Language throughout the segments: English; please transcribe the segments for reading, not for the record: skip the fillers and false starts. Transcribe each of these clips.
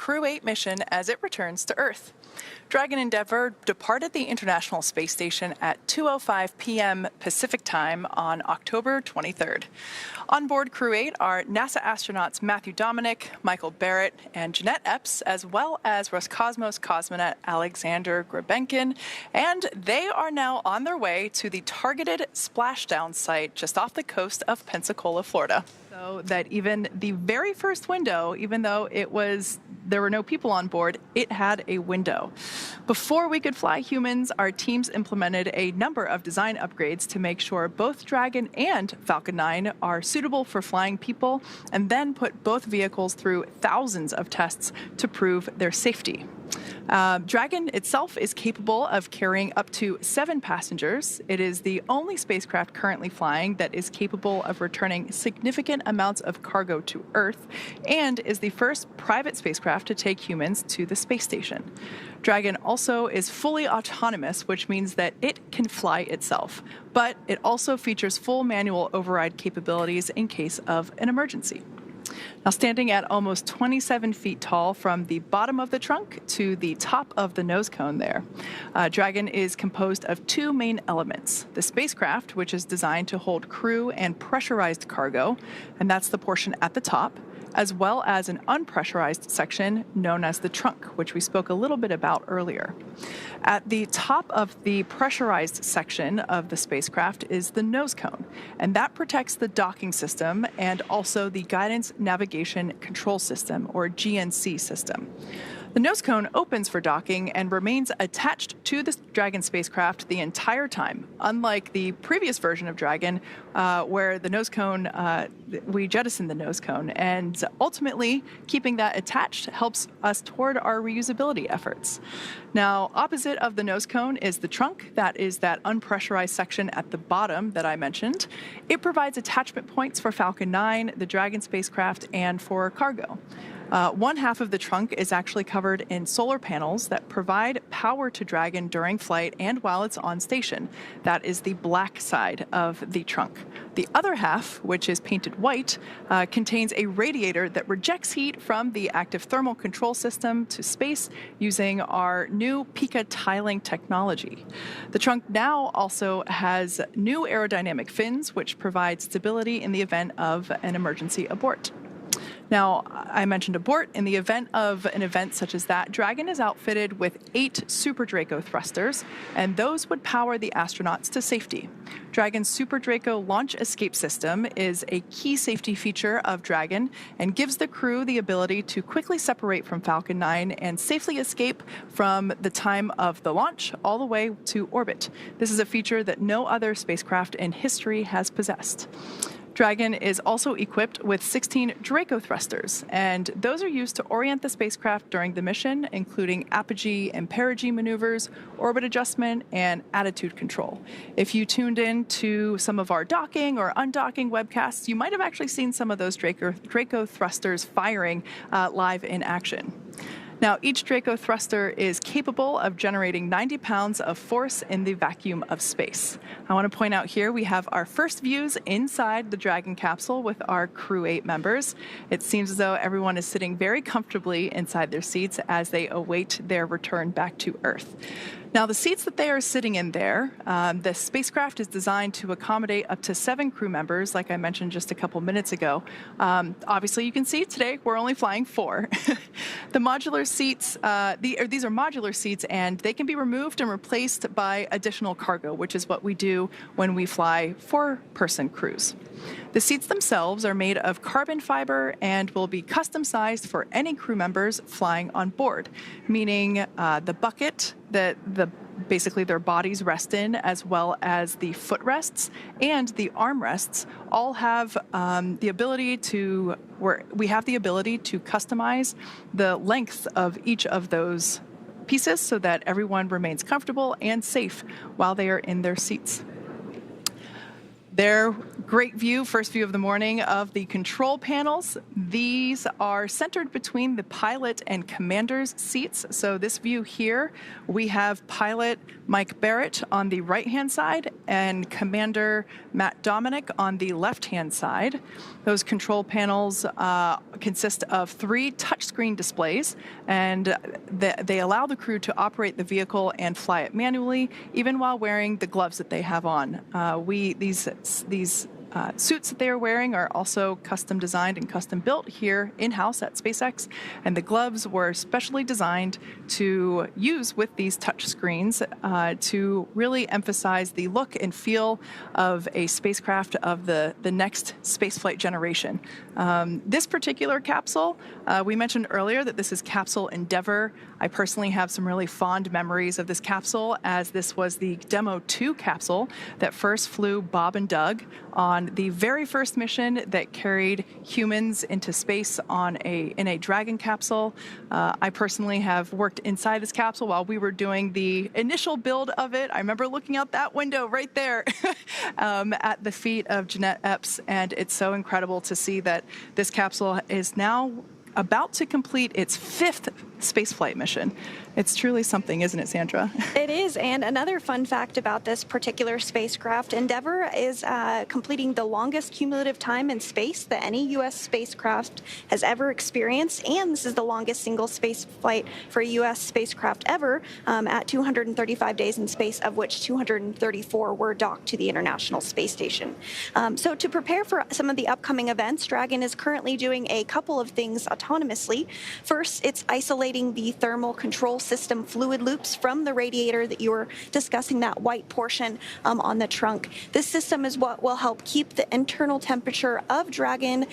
Crew 8 mission as it returns to Earth. Dragon Endeavour departed the International Space Station at 2:05 p.m. Pacific Time on October 23rd. On board Crew 8 are NASA astronauts Matthew Dominic, Michael Barrett, and Jeanette Epps, as well as Roscosmos cosmonaut Alexander Grebenkin, and they are now on their way to the targeted splashdown site just off the coast of Pensacola, Florida. So that even the very first window, even though there were no people on board, it had a window. Before we could fly humans, our teams implemented a number of design upgrades to make sure both Dragon and Falcon 9 are suitable for flying people, and then put both vehicles through thousands of tests to prove their safety. Dragon itself is capable of carrying up to 7 passengers. It is the only spacecraft currently flying that is capable of returning significant amounts of cargo to Earth, and is the first private spacecraft to take humans to the space station. Dragon also is fully autonomous, which means that it can fly itself, but it also features full manual override capabilities in case of an emergency. Now, standing at almost 27 feet tall from the bottom of the trunk to the top of the nose cone there, Dragon is composed of 2 main elements. The spacecraft, which is designed to hold crew and pressurized cargo, and that's the portion at the top, as well as an unpressurized section known as the trunk, which we spoke a little bit about earlier. At the top of the pressurized section of the spacecraft is the nose cone, and that protects the docking system and also the Guidance Navigation Control System, or GNC system. The nose cone opens for docking and remains attached to the Dragon spacecraft the entire time, unlike the previous version of Dragon, where the nose cone, we jettisoned the nose cone, and ultimately keeping that attached helps us toward our reusability efforts. Now, opposite of the nose cone is the trunk. That is that unpressurized section at the bottom that I mentioned. It provides attachment points for Falcon 9, the Dragon spacecraft, and for cargo. One half of the trunk is actually covered in solar panels that provide power to Dragon during flight and while it's on station. That is the black side of the trunk. The other half, which is painted white, contains a radiator that rejects heat from the active thermal control system to space using our new Pika tiling technology. The trunk now also has new aerodynamic fins, which provide stability in the event of an emergency abort. Now, I mentioned abort. In the event of an event such as that, Dragon is outfitted with 8 Super Draco thrusters, and those would power the astronauts to safety. Dragon's Super Draco launch escape system is a key safety feature of Dragon and gives the crew the ability to quickly separate from Falcon 9 and safely escape from the time of the launch all the way to orbit. This is a feature that no other spacecraft in history has possessed. Dragon is also equipped with 16 Draco thrusters, and those are used to orient the spacecraft during the mission, including apogee and perigee maneuvers, orbit adjustment, and attitude control. If you tuned in to some of our docking or undocking webcasts, you might have actually seen some of those Draco thrusters firing live in action. Now, each Draco thruster is capable of generating 90 pounds of force in the vacuum of space. I want to point out here we have our first views inside the Dragon capsule with our Crew 8 members. It seems as though everyone is sitting very comfortably inside their seats as they await their return back to Earth. Now, the seats that they are sitting in there, the spacecraft is designed to accommodate up to 7 crew members, like I mentioned just a couple minutes ago. Obviously, you can see today we're only flying 4. The modular seats, these are modular seats, and they can be removed and replaced by additional cargo, which is what we do when we fly 4-person crews. The seats themselves are made of carbon fiber and will be custom sized for any crew members flying on board, meaning the bucket that basically their bodies rest in, as well as the footrests and the armrests, all have the ability to customize the length of each of those pieces so that everyone remains comfortable and safe while they are in their seats. Their great view, first view of the morning, of the control panels. These are centered between the pilot and commander's seats. So this view here, we have pilot Mike Barrett on the right-hand side and Commander Matt Dominic on the left-hand side. Those control panels consist of 3 touchscreen displays, and they allow the crew to operate the vehicle and fly it manually, even while wearing the gloves that they have on. These suits that they are wearing are also custom designed and custom built here in-house at SpaceX, and the gloves were specially designed to use with these touch screens to really emphasize the look and feel of a spacecraft of the next spaceflight generation. This particular capsule, we mentioned earlier that this is Capsule Endeavour. I personally have some really fond memories of this capsule, as this was the Demo 2 capsule that first flew Bob and Doug on the very first mission that carried humans into space in a Dragon capsule. I personally have worked inside this capsule while we were doing the initial build of it. I remember looking out that window right there at the feet of Jeanette Epps, and it's so incredible to see that this capsule is now about to complete its 5th spaceflight mission. It's truly something, isn't it, Sandra? It is, and another fun fact about this particular spacecraft, Endeavour is completing the longest cumulative time in space that any U.S. spacecraft has ever experienced, and this is the longest single space flight for a U.S. spacecraft ever at 235 days in space, of which 234 were docked to the International Space Station. So to prepare for some of the upcoming events, Dragon is currently doing a couple of things autonomously. First, it's isolating the thermal control system fluid loops from the radiator that you were discussing, that white portion on the trunk. This system is what will help keep the internal temperature of Dragon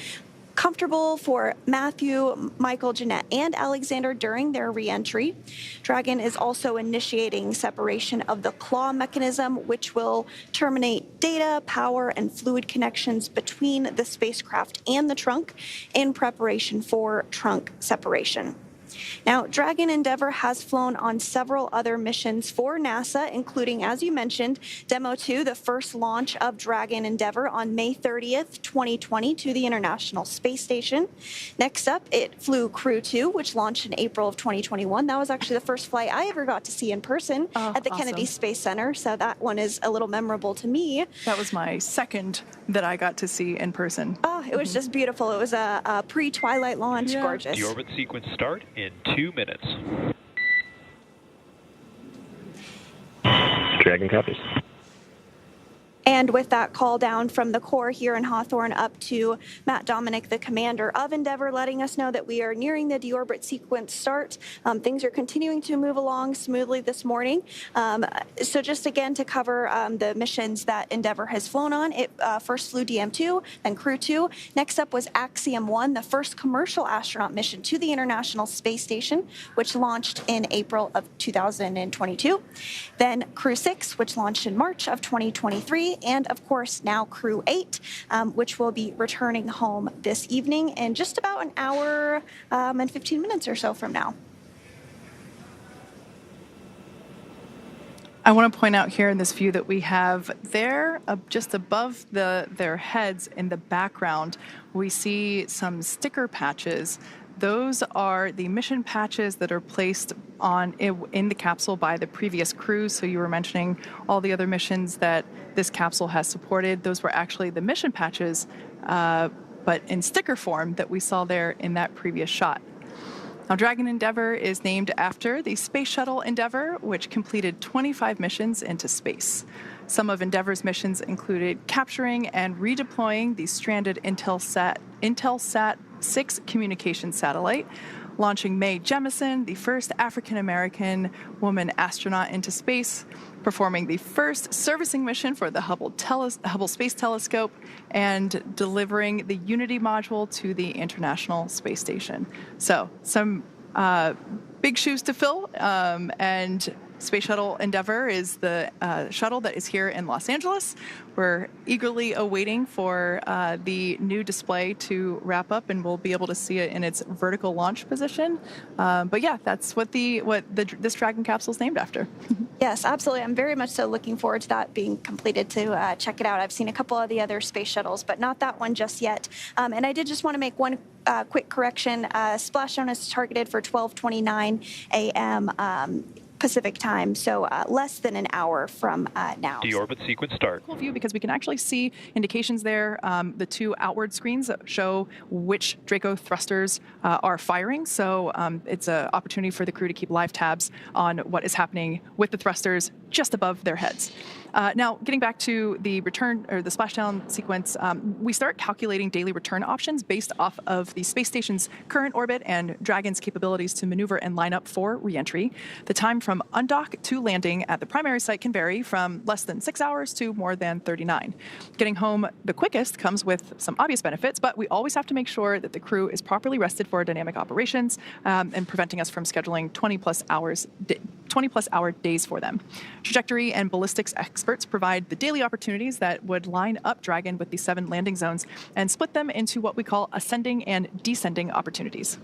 comfortable for Matthew, Michael, Jeanette, and Alexander during their re-entry. Dragon is also initiating separation of the claw mechanism, which will terminate data, power, and fluid connections between the spacecraft and the trunk in preparation for trunk separation. Now, Dragon Endeavour has flown on several other missions for NASA, including, as you mentioned, Demo 2, the first launch of Dragon Endeavour on May 30th, 2020 to the International Space Station. Next up, it flew Crew 2, which launched in April of 2021. That was actually the first flight I ever got to see in person at the Kennedy Space Center, so that one is a little memorable to me. That was my second that I got to see in person. Oh, it was just beautiful. It was a pre-Twilight launch, gorgeous. The orbit sequence start in 2 minutes. Dragon copies. And with that call down from the core here in Hawthorne up to Matt Dominic, the commander of Endeavour, letting us know that we are nearing the deorbit sequence start. Things are continuing to move along smoothly this morning. So just again to cover the missions that Endeavour has flown on, it first flew DM2, then Crew 2. Next up was Axiom 1, the first commercial astronaut mission to the International Space Station, which launched in April of 2022. Then Crew 6, which launched in March of 2023. And of course, now Crew 8, which will be returning home this evening in just about an hour and 15 minutes or so from now. I want to point out here in this view that we have there, just above their heads in the background, we see some sticker patches. Those are the mission patches that are placed in the capsule by the previous crews. So you were mentioning all the other missions that this capsule has supported. Those were actually the mission patches, but in sticker form that we saw there in that previous shot. Now, Dragon Endeavour is named after the Space Shuttle Endeavour, which completed 25 missions into space. Some of Endeavour's missions included capturing and redeploying the stranded Intelsat 6 communication satellite, launching Mae Jemison, the first African-American woman astronaut into space, performing the first servicing mission for the Hubble Space Telescope, and delivering the Unity module to the International Space Station. So some big shoes to fill, and Space Shuttle Endeavour is the shuttle that is here in Los Angeles. We're eagerly awaiting for the new display to wrap up, and we'll be able to see it in its vertical launch position. But yeah, that's what this Dragon capsule is named after. Yes, absolutely. I'm very much so looking forward to that being completed to check it out. I've seen a couple of the other space shuttles, but not that one just yet. And I did just want to make one quick correction. Splashdown is targeted for 12:29 a.m. Pacific time, so less than an hour from now. Deorbit sequence start. Cool view because we can actually see indications there. The two outward screens show which Draco thrusters are firing, so it's an opportunity for the crew to keep live tabs on what is happening with the thrusters just above their heads. Now, getting back to the return or the splashdown sequence, we start calculating daily return options based off of the space station's current orbit and Dragon's capabilities to maneuver and line up for reentry. The time from undock to landing at the primary site can vary from less than 6 hours to more than 39. Getting home the quickest comes with some obvious benefits, but we always have to make sure that the crew is properly rested for dynamic operations and preventing us from scheduling 20-plus hour days for them. Trajectory and ballistics experts provide the daily opportunities that would line up Dragon with the 7 landing zones and split them into what we call ascending and descending opportunities.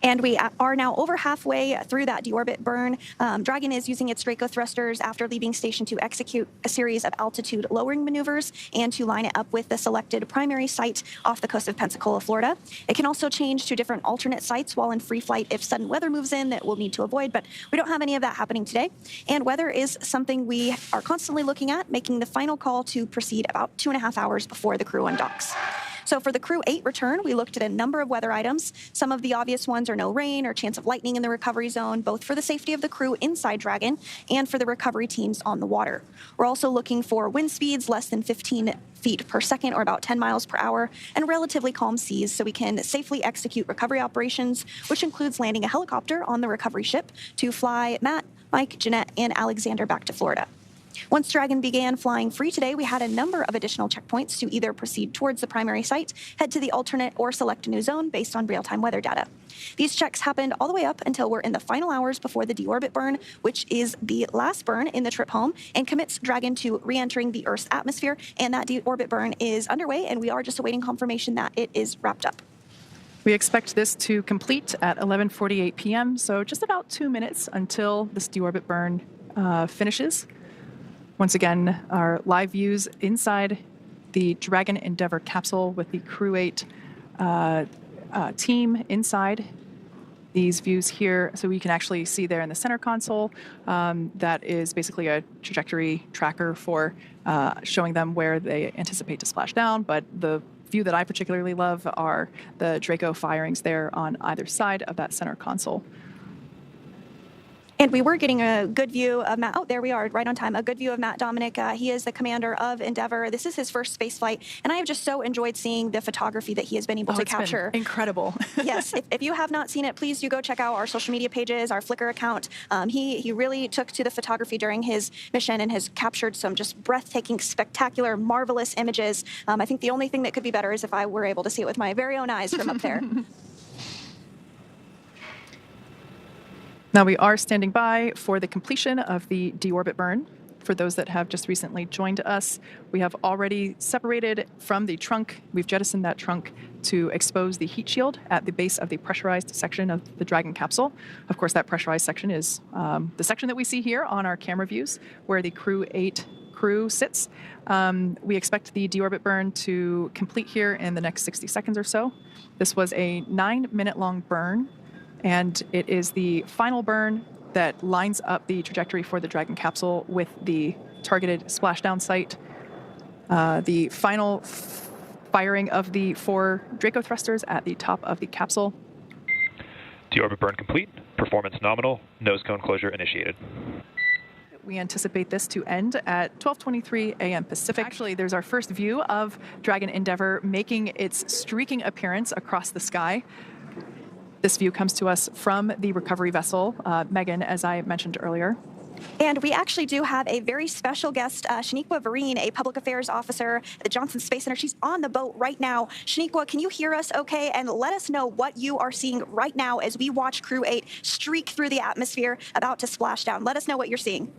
And we are now over halfway through that deorbit burn. Dragon is using its Draco thrusters after leaving station to execute a series of altitude lowering maneuvers and to line it up with the selected primary site off the coast of Pensacola, Florida. It can also change to different alternate sites while in free flight if sudden weather moves in that we'll need to avoid, but we don't have any of that happening today. And weather is something we are constantly looking at, making the final call to proceed about 2.5 hours before the crew undocks. So for the Crew 8 return, we looked at a number of weather items. Some of the obvious ones are no rain or chance of lightning in the recovery zone, both for the safety of the crew inside Dragon and for the recovery teams on the water. We're also looking for wind speeds less than 15 feet per second or about 10 miles per hour and relatively calm seas so we can safely execute recovery operations, which includes landing a helicopter on the recovery ship to fly Matt, Mike, Jeanette, and Alexander back to Florida. Once Dragon began flying free today, we had a number of additional checkpoints to either proceed towards the primary site, head to the alternate, or select a new zone based on real-time weather data. These checks happened all the way up until we're in the final hours before the deorbit burn, which is the last burn in the trip home and commits Dragon to re-entering the Earth's atmosphere. And that deorbit burn is underway, and we are just awaiting confirmation that it is wrapped up. We expect this to complete at 11:48 p.m., so just about 2 minutes until this deorbit burn finishes. Once again, our live views inside the Dragon Endeavour capsule with the Crew 8 team inside. These views here, so we can actually see there in the center console, that is basically a trajectory tracker for showing them where they anticipate to splash down. But the view that I particularly love are the Draco firings there on either side of that center console. And we were getting a good view of Matt. Oh, there we are, right on time. A good view of Matt Dominic. He is the commander of Endeavour. This is his first space flight, and I have just so enjoyed seeing the photography that he has been able to capture. Incredible. Yes, if you have not seen it, please do go check out our social media pages, our Flickr account. He really took to the photography during his mission and has captured some just breathtaking, spectacular, marvelous images. I think the only thing that could be better is if I were able to see it with my very own eyes from up there. Now we are standing by for the completion of the deorbit burn. For those that have just recently joined us, we have already separated from the trunk. We've jettisoned that trunk to expose the heat shield at the base of the pressurized section of the Dragon capsule. Of course, that pressurized section is the section that we see here on our camera views, where the Crew 8 crew sits. We expect the deorbit burn to complete here in the next 60 seconds or so. This was a 9-minute long burn, and it is the final burn that lines up the trajectory for the Dragon capsule with the targeted splashdown site. The final firing of the 4 Draco thrusters at the top of the capsule. Deorbit burn complete. Performance nominal. Nose cone closure initiated. We anticipate this to end at 12:23 a.m. Pacific. Actually, there's our first view of Dragon Endeavour making its streaking appearance across the sky. This view comes to us from the recovery vessel, Megan, as I mentioned earlier. And we actually do have a very special guest, Shaniqua Vereen, a public affairs officer at the Johnson Space Center. She's on the boat right now. Shaniqua, can you hear us okay? And let us know what you are seeing right now as we watch Crew 8 streak through the atmosphere about to splash down. Let us know what you're seeing.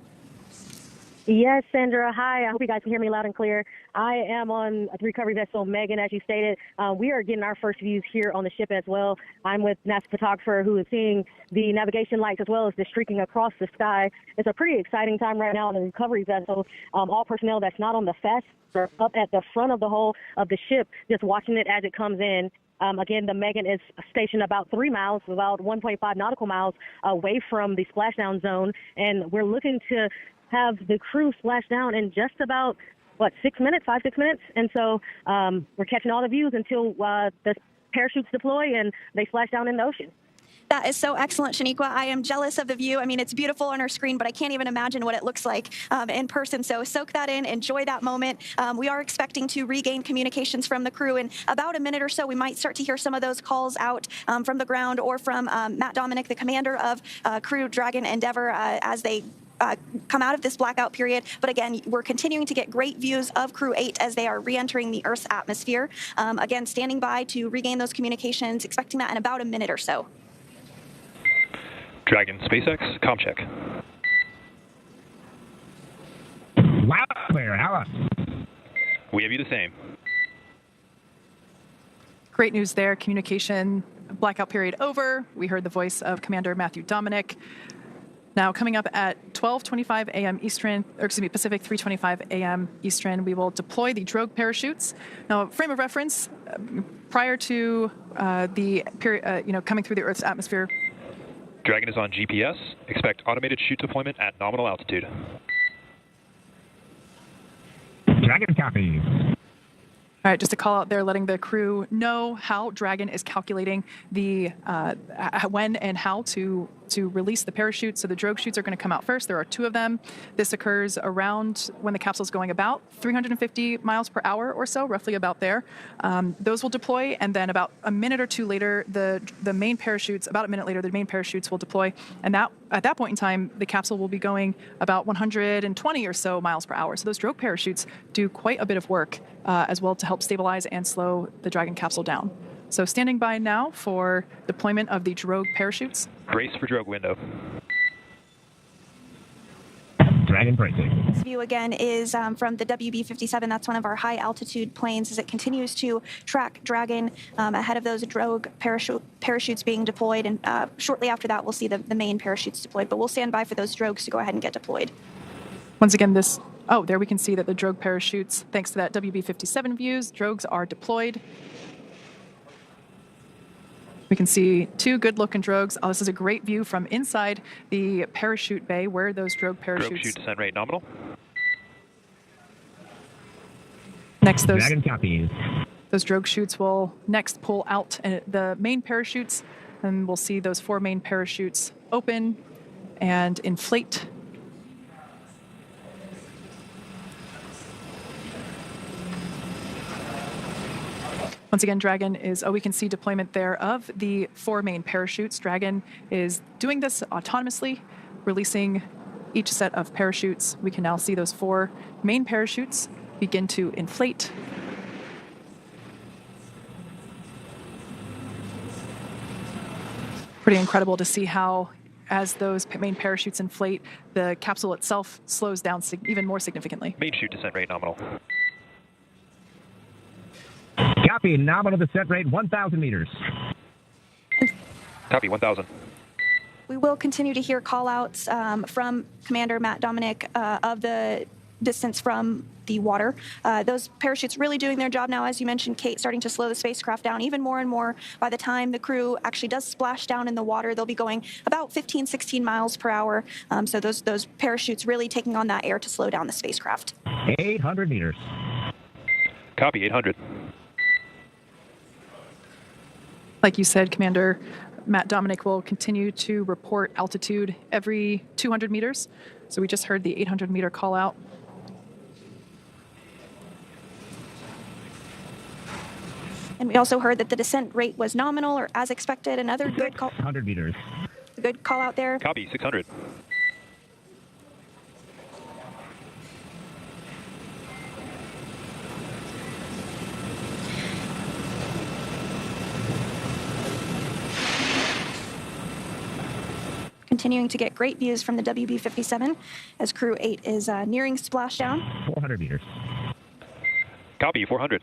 Yes, Sandra. Hi. I hope you guys can hear me loud and clear. I am on the recovery vessel Megan, as you stated. We are getting our first views here on the ship as well. I'm with NASA photographer who is seeing the navigation lights as well as the streaking across the sky. It's a pretty exciting time right now on the recovery vessel. All personnel that's not on the FESS are up at the front of the hull of the ship, just watching it as it comes in. Again, the Megan is stationed about 3 miles, about 1.5 nautical miles away from the splashdown zone, and we're looking to have the crew splash down in just about, 6 minutes, 5-6 minutes. And so we're catching all the views until the parachutes deploy and they splash down in the ocean. That is so excellent, Shaniqua. I am jealous of the view. I mean, it's beautiful on our screen, but I can't even imagine what it looks like in person. So soak that in, enjoy that moment. We are expecting to regain communications from the crew in about a minute or so. We might start to hear some of those calls out from the ground or from Matt Dominic, the commander of Crew Dragon Endeavour, as they come out of this blackout period. But again, we're continuing to get great views of Crew 8 as they are re-entering the Earth's atmosphere. Again, standing by to regain those communications, expecting that in about a minute or so. Dragon SpaceX, comm check. Loud and clear, Alice. We have you the same. Great news there. Communication blackout period over. We heard the voice of Commander Matthew Dominic. Now, coming up at 12:25 a.m. Eastern, Pacific, 3:25 a.m. Eastern, we will deploy the drogue parachutes. Now, frame of reference, prior to the period, coming through the Earth's atmosphere. Dragon is on GPS. Expect automated chute deployment at nominal altitude. Dragon copies. All right, just a call out there letting the crew know how Dragon is calculating the when and how to release the parachute. So the drogue chutes are going to come out first. There are 2 of them. This occurs around when the capsule is going about 350 miles per hour or so, roughly about there. Those will deploy, and then about a minute or 2 later, the main parachutes, about a minute later, the main parachutes will deploy. And that at that point in time, the capsule will be going about 120 or so miles per hour. So those drogue parachutes do quite a bit of work as well to help stabilize and slow the Dragon capsule down. So standing by now for deployment of the drogue parachutes. Brace for drogue window. Dragon bracing. This view again is from the WB-57. That's one of our high altitude planes as it continues to track Dragon ahead of those drogue parachutes being deployed. And shortly after that, we'll see the main parachutes deployed. But we'll stand by for those drogues to go ahead and get deployed. Once again, there we can see that the drogue parachutes, thanks to that WB-57 views, drogues are deployed. We can see 2 good-looking drogues. Oh, this is a great view from inside the parachute bay where those drogue parachutes... Drogue chute descent rate nominal. Next, Dragon copies. those drogue chutes will next pull out the main parachutes, and we'll see those 4 main parachutes open and inflate. Once again, Dragon is, we can see deployment there of the 4 main parachutes. Dragon is doing this autonomously, releasing each set of parachutes. We can now see those 4 main parachutes begin to inflate. Pretty incredible to see how, as those main parachutes inflate, the capsule itself slows down even more significantly. Main chute descent rate nominal. Copy. Nominal descent rate 1,000 meters. Copy, 1,000. We will continue to hear call-outs from Commander Matt Dominic of the distance from the water. Those parachutes really doing their job now, as you mentioned, Kate, starting to slow the spacecraft down even more and more. By the time the crew actually does splash down in the water, they'll be going about 15, 16 miles per hour. So those parachutes really taking on that air to slow down the spacecraft. 800 meters. Copy, 800. Like you said, Commander Matt Dominic will continue to report altitude every 200 meters. So we just heard the 800-meter call out. And we also heard that the descent rate was nominal or as expected. Another good call. 100 meters. Good call out there. Copy, 600. Continuing to get great views from the WB-57 as Crew 8 is nearing splashdown. 400 meters. Copy, 400.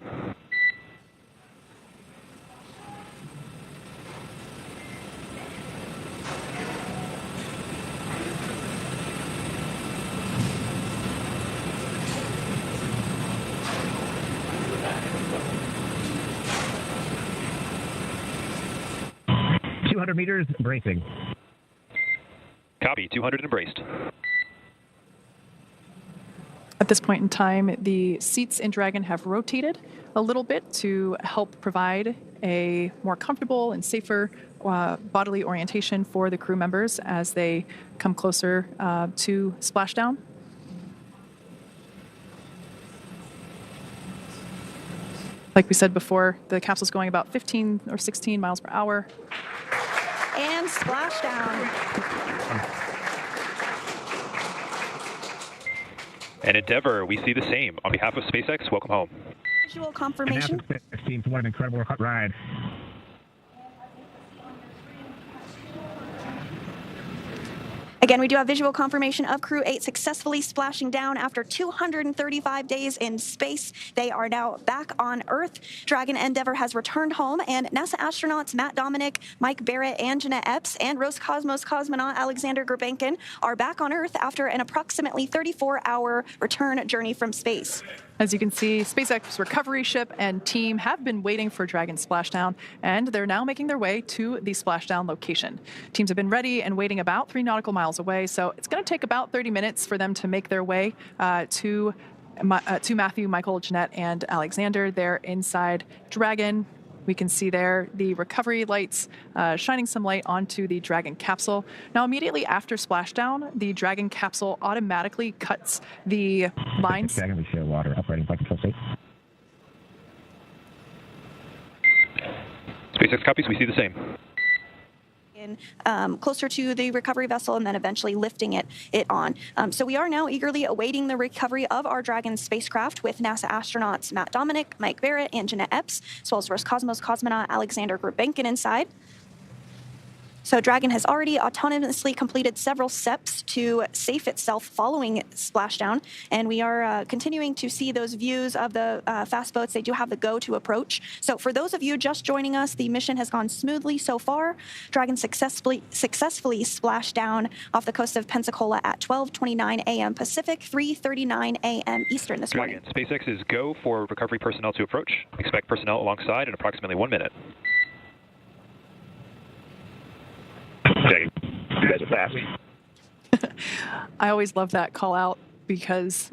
Meters, bracing. Copy, 200 and braced. At this point in time, the seats in Dragon have rotated a little bit to help provide a more comfortable and safer bodily orientation for the crew members as they come closer to splashdown. Like we said before, the capsule's going about 15 or 16 miles per hour. And splashdown. And Endeavour, we see the same. On behalf of SpaceX, welcome home. Visual confirmation. It seems what an incredible ride. Again, we do have visual confirmation of Crew 8 successfully splashing down after 235 days in space. They are now back on Earth. Dragon Endeavour has returned home, and NASA astronauts Matt Dominic, Mike Barrett, and Jeanette Epps, and Roscosmos cosmonaut Alexander Gurbankin are back on Earth after an approximately 34-hour return journey from space. As you can see, SpaceX recovery ship and team have been waiting for Dragon splashdown, and they're now making their way to the splashdown location. Teams have been ready and waiting about 3 nautical miles away, so it's going to take about 30 minutes for them to make their way to Matthew, Michael, Jeanette, and Alexander. They're inside Dragon. We can see there the recovery lights shining some light onto the Dragon capsule. Now, immediately after splashdown, the Dragon capsule automatically cuts the lines. Dragon, we share water, operating flight control state. SpaceX copies, we see the same. Closer to the recovery vessel and then eventually lifting it on. So we are now eagerly awaiting the recovery of our Dragon spacecraft with NASA astronauts Matt Dominic, Mike Barrett, and Jeanette Epps, as well as Roscosmos cosmonaut Alexander Gurbankin inside. So Dragon has already autonomously completed several steps to safe itself following splashdown, and we are continuing to see those views of the fast boats. They do have the go to approach. So for those of you just joining us, the mission has gone smoothly so far. Dragon successfully splashed down off the coast of Pensacola at 12:29 a.m. Pacific, 3:39 a.m. Eastern this morning. Dragon, SpaceX is go for recovery personnel to approach. Expect personnel alongside in approximately 1 minute. You guys are fast. I always love that call out because,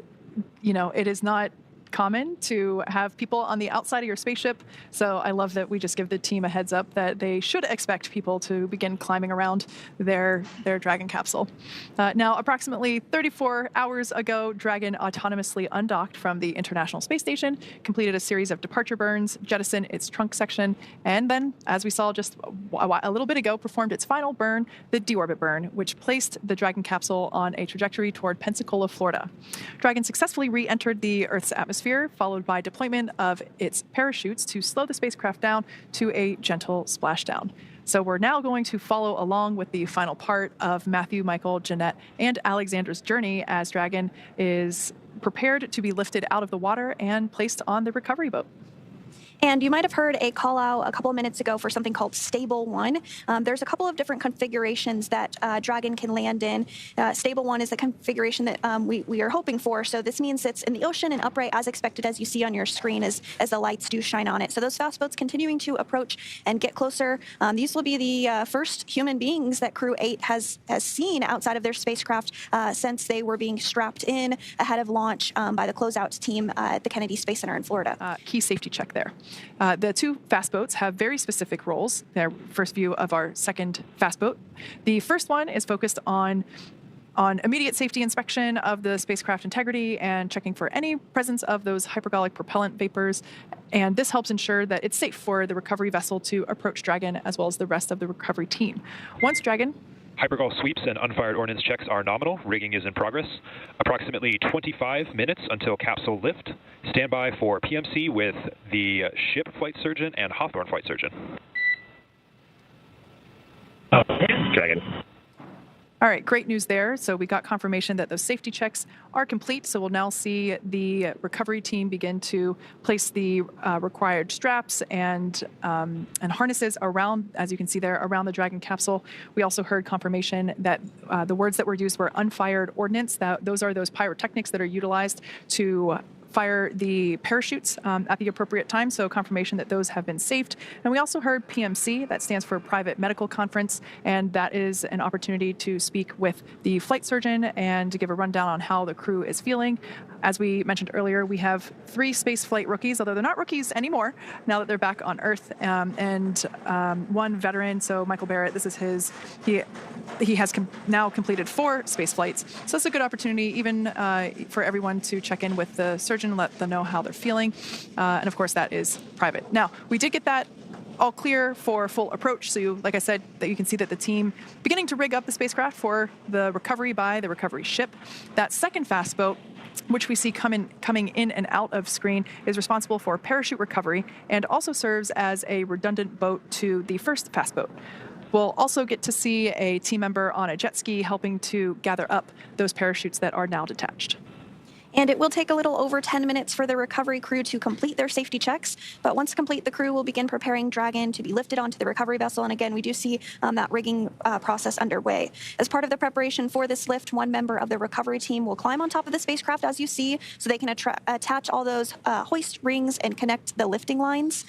you know, it is not common to have people on the outside of your spaceship. So I love that we just give the team a heads up that they should expect people to begin climbing around their Dragon capsule. Now, approximately 34 hours ago, Dragon autonomously undocked from the International Space Station, completed a series of departure burns, jettisoned its trunk section, and then, as we saw just a little bit ago, performed its final burn, the deorbit burn, which placed the Dragon capsule on a trajectory toward Pensacola, Florida. Dragon successfully re-entered the Earth's atmosphere, followed by deployment of its parachutes to slow the spacecraft down to a gentle splashdown. So we're now going to follow along with the final part of Matthew, Michael, Jeanette, and Alexander's journey as Dragon is prepared to be lifted out of the water and placed on the recovery boat. And you might have heard a call out a couple of minutes ago for something called Stable 1. There's a couple of different configurations that Dragon can land in. Stable 1 is the configuration that we are hoping for. So this means it's in the ocean and upright as expected, as you see on your screen as the lights do shine on it. So those fast boats continuing to approach and get closer. These will be the first human beings that Crew 8 has seen outside of their spacecraft since they were being strapped in ahead of launch by the closeout team at the Kennedy Space Center in Florida. Key safety check there. The two fast boats have very specific roles. Their first view of our second fast boat. The first one is focused on immediate safety inspection of the spacecraft integrity and checking for any presence of those hypergolic propellant vapors. And this helps ensure that it's safe for the recovery vessel to approach Dragon as well as the rest of the recovery team. Once Dragon... Hypergol sweeps and unfired ordnance checks are nominal. Rigging is in progress. Approximately 25 minutes until capsule lift. Stand by for PMC with the ship flight surgeon and Hawthorne flight surgeon. Dragon. All right, great news there. So we got confirmation that those safety checks are complete. So we'll now see the recovery team begin to place the required straps and harnesses around, as you can see there, around the Dragon capsule. We also heard confirmation that the words that were used were unfired ordnance. Those are those pyrotechnics that are utilized to fire the parachutes at the appropriate time, so confirmation that those have been safed. And we also heard PMC, that stands for Private Medical Conference, and that is an opportunity to speak with the flight surgeon and to give a rundown on how the crew is feeling. As we mentioned earlier, we have 3 spaceflight rookies, although they're not rookies anymore now that they're back on Earth, and 1 veteran, so Michael Barrett, this is he has now completed 4 space flights, so it's a good opportunity even for everyone to check in with the surgeon and let them know how they're feeling, and of course that is private. Now, we did get that all clear for full approach. So like I said, that you can see that the team beginning to rig up the spacecraft for the recovery by the recovery ship. That second fast boat, which we see coming in and out of screen, is responsible for parachute recovery and also serves as a redundant boat to the first fast boat. We'll also get to see a team member on a jet ski helping to gather up those parachutes that are now detached. And it will take a little over 10 minutes for the recovery crew to complete their safety checks. But once complete, the crew will begin preparing Dragon to be lifted onto the recovery vessel. And again, we do see that rigging process underway. As part of the preparation for this lift, 1 member of the recovery team will climb on top of the spacecraft, as you see, so they can attach all those hoist rings and connect the lifting lines.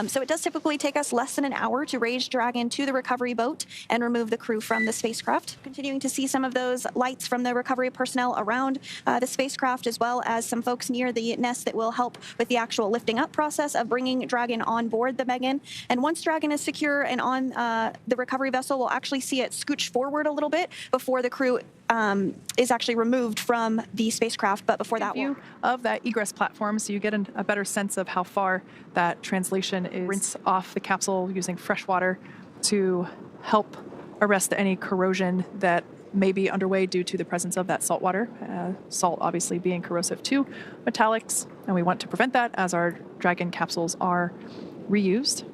So it does typically take us less than an hour to raise Dragon to the recovery boat and remove the crew from the spacecraft. Continuing to see some of those lights from the recovery personnel around the spacecraft, as well as some folks near the nest that will help with the actual lifting up process of bringing Dragon on board the Megan. And once Dragon is secure and on the recovery vessel, we'll actually see it scooch forward a little bit before the crew is actually removed from the spacecraft, but before that view of that egress platform, so you get a better sense of how far that translation is. Rinse off the capsule using fresh water to help arrest any corrosion that may be underway due to the presence of that salt water. Salt obviously being corrosive to metallics, and we want to prevent that as our Dragon capsules are reused.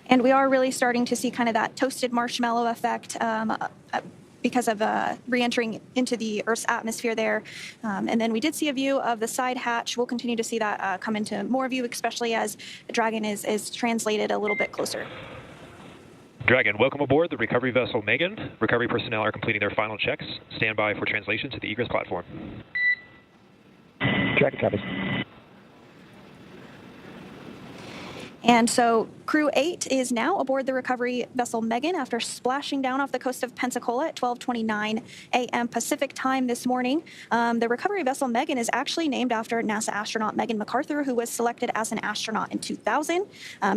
And we are really starting to see kind of that toasted marshmallow effect because of re-entering into the Earth's atmosphere there. And then we did see a view of the side hatch. We'll continue to see that come into more view, especially as the Dragon is translated a little bit closer. Dragon, welcome aboard the recovery vessel Megan. Recovery personnel are completing their final checks. Stand by for translation to the egress platform. Dragon copies. And so Crew 8 is now aboard the recovery vessel Megan after splashing down off the coast of Pensacola at 12:29 a.m. Pacific time this morning. The recovery vessel Megan is actually named after NASA astronaut Megan McArthur, who was selected as an astronaut in 2000.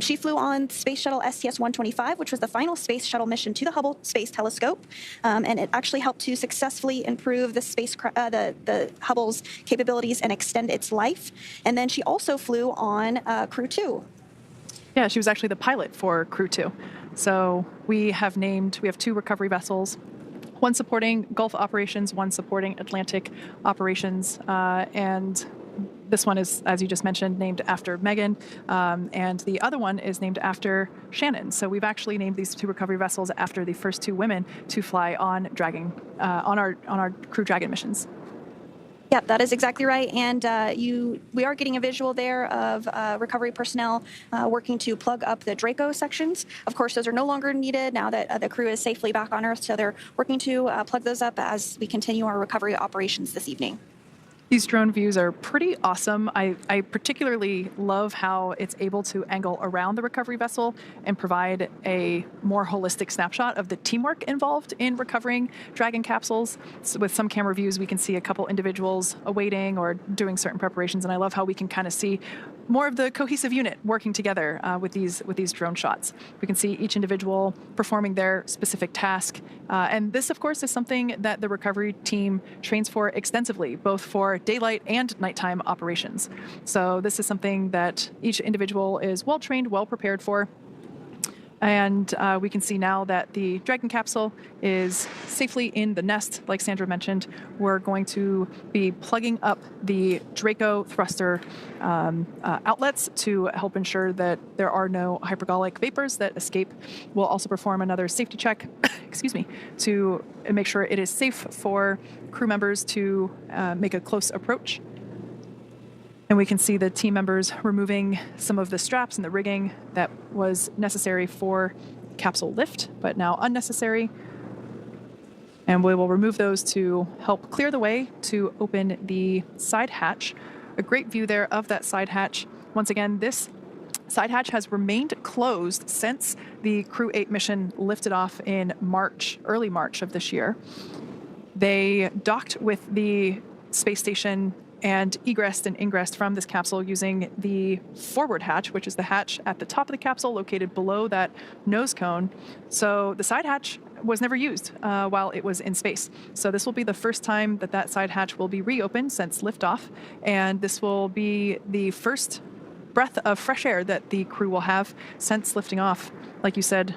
She flew on Space Shuttle STS-125, which was the final space shuttle mission to the Hubble Space Telescope, and it actually helped to successfully improve the Hubble's capabilities and extend its life. And then she also flew on Crew 2. Yeah, she was actually the pilot for Crew 2. So we have 2 recovery vessels, one supporting Gulf operations, one supporting Atlantic operations, and this one is, as you just mentioned, named after Megan, and the other one is named after Shannon. So we've actually named these 2 recovery vessels after the first 2 women to fly on Dragon, on our Crew Dragon missions. Yep, that is exactly right. And we are getting a visual there of recovery personnel working to plug up the Draco sections. Of course, those are no longer needed now that the crew is safely back on Earth. So they're working to plug those up as we continue our recovery operations this evening. These drone views are pretty awesome. I particularly love how it's able to angle around the recovery vessel and provide a more holistic snapshot of the teamwork involved in recovering Dragon capsules. So with some camera views, we can see a couple individuals awaiting or doing certain preparations, and I love how we can kind of see more of the cohesive unit working together with these drone shots. We can see each individual performing their specific task, and this, of course, is something that the recovery team trains for extensively, both for daylight and nighttime operations. So this is something that each individual is well trained, well prepared for. And we can see now that the Dragon capsule is safely in the nest, like Sandra mentioned. We're going to be plugging up the Draco thruster outlets to help ensure that there are no hypergolic vapors that escape. We'll also perform another safety check, excuse me, to make sure it is safe for crew members to make a close approach. And we can see the team members removing some of the straps and the rigging that was necessary for capsule lift, but now unnecessary. And we will remove those to help clear the way to open the side hatch. A great view there of that side hatch. Once again, this side hatch has remained closed since the Crew 8 mission lifted off in March, early March of this year. They docked with the space station and egressed and ingressed from this capsule using the forward hatch, which is the hatch at the top of the capsule located below that nose cone. So the side hatch was never used while it was in space. So this will be the first time that that side hatch will be reopened since liftoff, and this will be the first breath of fresh air that the crew will have since lifting off, like you said,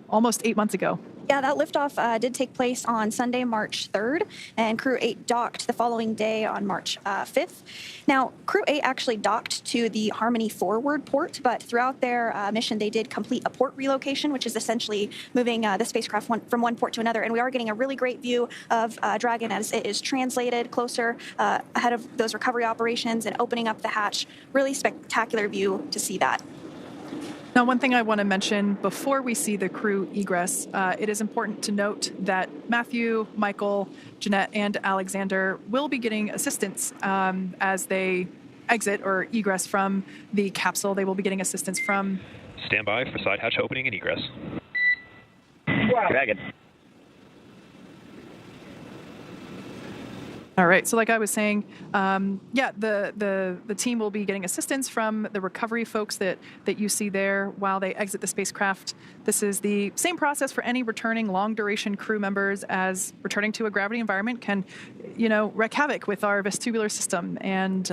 almost 8 months ago. Yeah, that liftoff did take place on Sunday, March 3rd, and Crew 8 docked the following day on March 5th. Now, Crew 8 actually docked to the Harmony forward port, but throughout their mission, they did complete a port relocation, which is essentially moving the spacecraft from one port to another. And we are getting a really great view of Dragon as it is translated closer ahead of those recovery operations and opening up the hatch. Really spectacular view to see that. Now, one thing I want to mention before we see the crew egress, it is important to note that Matthew, Michael, Jeanette, and Alexander will be getting assistance as they exit or egress from the capsule. They will be getting assistance from... Stand by for side hatch opening and egress. Dragon. All right. So like I was saying, the team will be getting assistance from the recovery folks that you see there while they exit the spacecraft. This is the same process for any returning long-duration crew members, as returning to a gravity environment can, wreak havoc with our vestibular system, and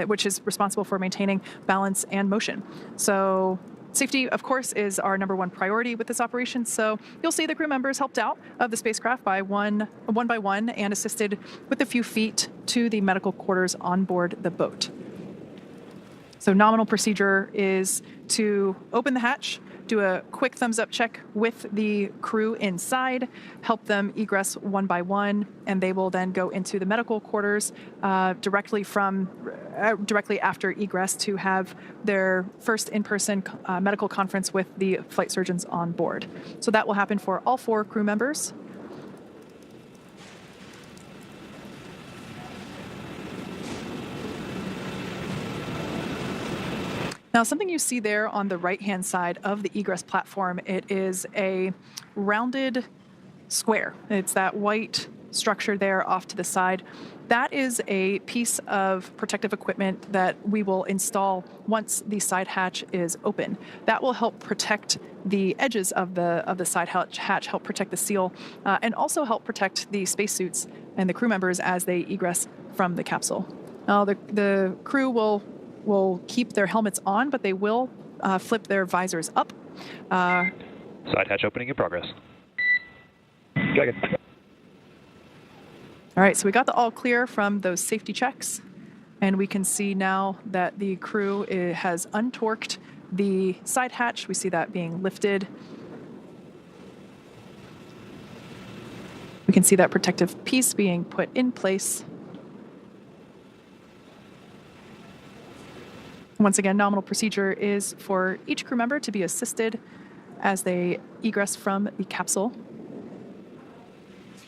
which is responsible for maintaining balance and motion. So safety, of course, is our number one priority with this operation. So you'll see the crew members helped out of the spacecraft by one by one and assisted with a few feet to the medical quarters on board the boat. So nominal procedure is to open the hatch, do a quick thumbs up check with the crew inside, help them egress one by one, and they will then go into the medical quarters directly after egress to have their first in-person medical conference with the flight surgeons on board. So that will happen for all 4 crew members. Now, something you see there on the right-hand side of the egress platform, it is a rounded square. It's that white structure there off to the side. That is a piece of protective equipment that we will install once the side hatch is open. That will help protect the edges of the side hatch, help protect the seal, and also help protect the spacesuits and the crew members as they egress from the capsule. Now, the crew will keep their helmets on, but they will flip their visors up. Side hatch opening in progress. Dragon. All right, so we got the all clear from those safety checks, and we can see now that the crew has untorqued the side hatch. We see that being lifted. We can see that protective piece being put in place. Once again, nominal procedure is for each crew member to be assisted as they egress from the capsule.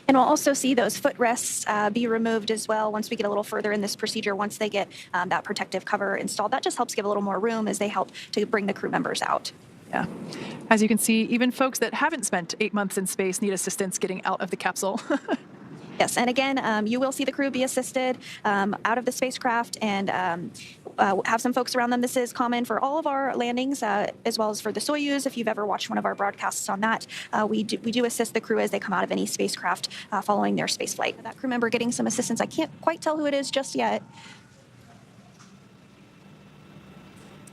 And we'll also see those footrests be removed as well once we get a little further in this procedure, once they get that protective cover installed. That just helps give a little more room as they help to bring the crew members out. Yeah. As you can see, even folks that haven't spent 8 months in space need assistance getting out of the capsule. Yes, and again, you will see the crew be assisted out of the spacecraft and have some folks around them. This is common for all of our landings, as well as for the Soyuz. If you've ever watched one of our broadcasts on that, we do assist the crew as they come out of any spacecraft following their space flight. That crew member getting some assistance, I can't quite tell who it is just yet.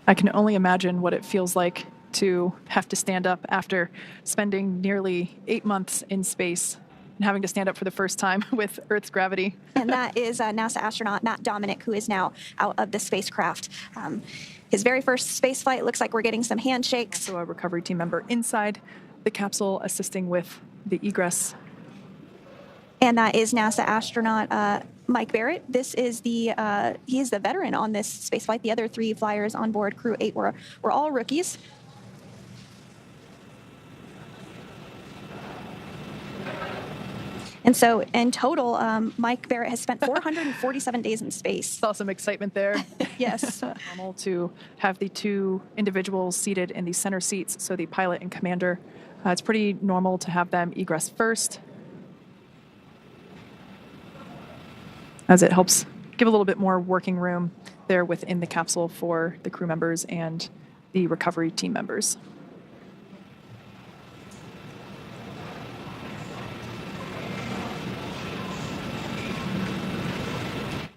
I can only imagine what it feels like to have to stand up after spending nearly 8 months in space and having to stand up for the first time with Earth's gravity. And that is NASA astronaut Matt Dominic, who is now out of the spacecraft. His very first space flight. Looks like we're getting some handshakes. So a recovery team member inside the capsule assisting with the egress. And that is NASA astronaut Mike Barrett. This is he is the veteran on this space flight. The other 3 flyers on board Crew 8 were all rookies. And so in total, Mike Barrett has spent 447 days in space. Saw some excitement there. Yes. Normal to have the 2 individuals seated in the center seats, so the pilot and commander. It's pretty normal to have them egress first, as it helps give a little bit more working room there within the capsule for the crew members and the recovery team members.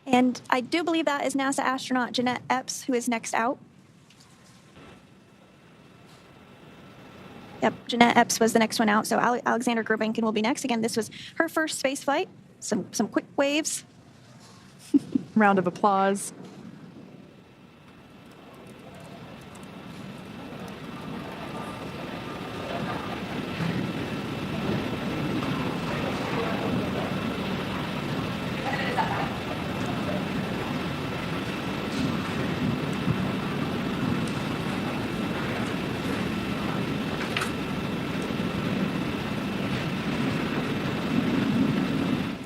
And I do believe that is NASA astronaut Jeanette Epps, who is next out. Yep, Jeanette Epps was the next one out. So Alexander Gurbankin will be next. Again, this was her first space flight. Some quick waves. Round of applause.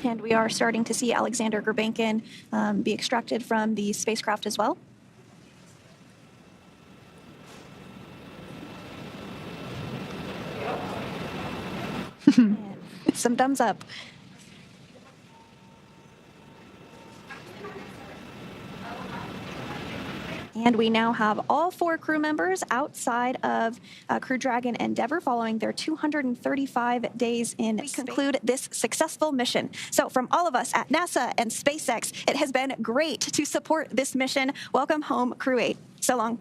And we are starting to see Alexander Gurbankin be extracted from the spacecraft as well. Some thumbs up. And we now have all 4 crew members outside of Crew Dragon Endeavour following their 235 days in space. We conclude this successful mission. So from all of us at NASA and SpaceX, it has been great to support this mission. Welcome home, Crew 8. So long.